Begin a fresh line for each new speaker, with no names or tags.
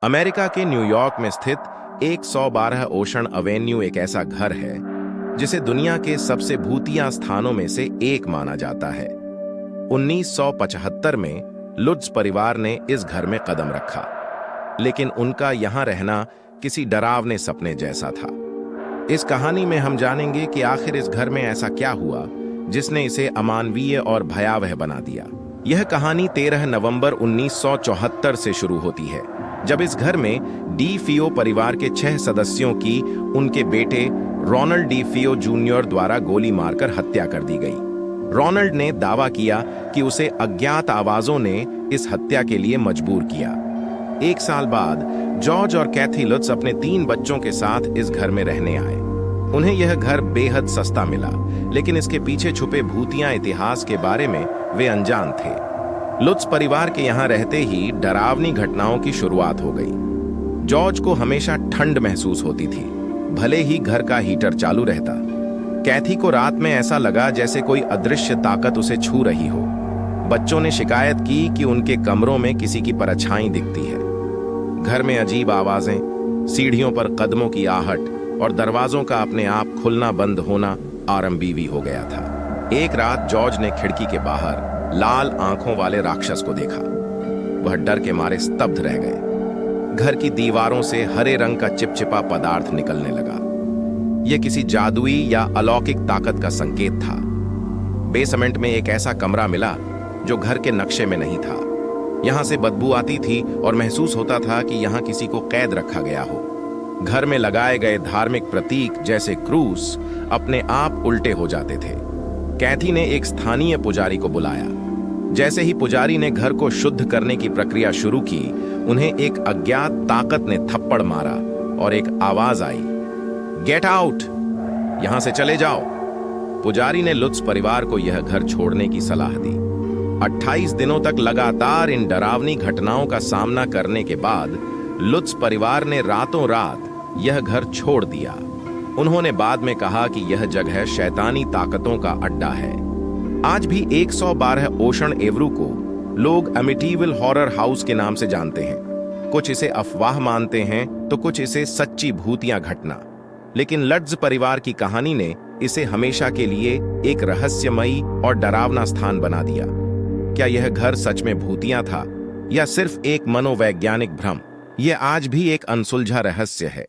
America के New York में स्थित 112 ओशन एवेन्यू एक ऐसा घर है जिसे दुनिया के सबसे भूतिया स्थानों में से एक माना जाता है। 1975 में लुट्ज परिवार ने इस घर में कदम रखा, लेकिन उनका यहां रहना किसी डरावने सपने जैसा था। इस कहानी में हम जानेंगे कि आखिर इस घर में ऐसा क्या हुआ जिसने इसे अमानवीय और भयावह बना दिया। यह कहानी 13 नवंबर 1974 से शुरू होती है, जब इस घर में डी फियो परिवार के 6 सदस्यों की उनके बेटे रोनाल्ड डी फियो जूनियर द्वारा गोली मारकर हत्या कर दी गई। रोनाल्ड ने दावा किया कि उसे अज्ञात आवाजों ने इस हत्या के लिए मजबूर किया। 1 साल बाद जॉर्ज और कैथी लुट्ज अपने 3 बच्चों के साथ इस घर में रहने आए। उन्हें यह घर बेहद सस्ता मिला, लेकिन इसके पीछे छुपे भूतिया इतिहास के बारे में वे अनजान थे। लुट्ज परिवार के यहां रहते ही डरावनी घटनाओं की शुरुआत हो गई। जॉर्ज को हमेशा ठंड महसूस होती थी, भले ही घर का हीटर चालू रहता। कैथी को रात में ऐसा लगा जैसे कोई अदृश्य ताकत उसे छू रही हो। बच्चों ने शिकायत की कि उनके कमरों में किसी की परछाई दिखती है। घर में अजीब आवाजें, सीढ़ियों पर कदमों की आहट और दरवाजों का अपने आप खुलना बंद होना आरंभीवी हो गया था। एक रात जॉर्ज ने खिड़की के बाहर लाल आंखों वाले राक्षस को देखा। वह डर के मारे स्तब्ध रह गए। घर की दीवारों से हरे रंग का चिपचिपा पदार्थ निकलने लगा। यह किसी जादुई या अलौकिक ताकत का संकेत था। बेसमेंट में एक ऐसा कमरा मिला जो घर के नक्शे में नहीं था। यहां से बदबू आती थी और महसूस होता था कि यहां किसी को कैद रखा गया हो। घर में लगाए गए धार्मिक प्रतीक जैसे क्रूस अपने आप उल्टे हो जाते थे। कैथी ने एक स्थानीय पुजारी को बुलाया। जैसे ही पुजारी ने घर को शुद्ध करने की प्रक्रिया शुरू की, उन्हें एक अज्ञात ताकत ने थप्पड़ मारा और एक आवाज आई, गेट आउट, यहां से चले जाओ। पुजारी ने लुट्ज परिवार को यह घर छोड़ने की सलाह दी। 28 दिनों तक लगातार इन डरावनी घटनाओं का सामना करने के बाद लुट्ज परिवार ने रातों रात यह घर छोड़ दिया। उन्होंने बाद में कहा कि यह जगह शैतानी ताकतों का अड्डा है। आज भी 112 ओशन एवेन्यू को लोग अमिटीविल हॉरर हाउस के नाम से जानते हैं। कुछ इसे अफवाह मानते हैं तो कुछ इसे सच्ची भूतिया घटना। लेकिन लुट्ज परिवार की कहानी ने इसे हमेशा के लिए एक रहस्यमयी और डरावना स्थान बना दिया। क्या यह घर सच में भूतिया था या सिर्फ एक मनोवैज्ञानिक भ्रम? यह आज भी एक अनसुलझा रहस्य है।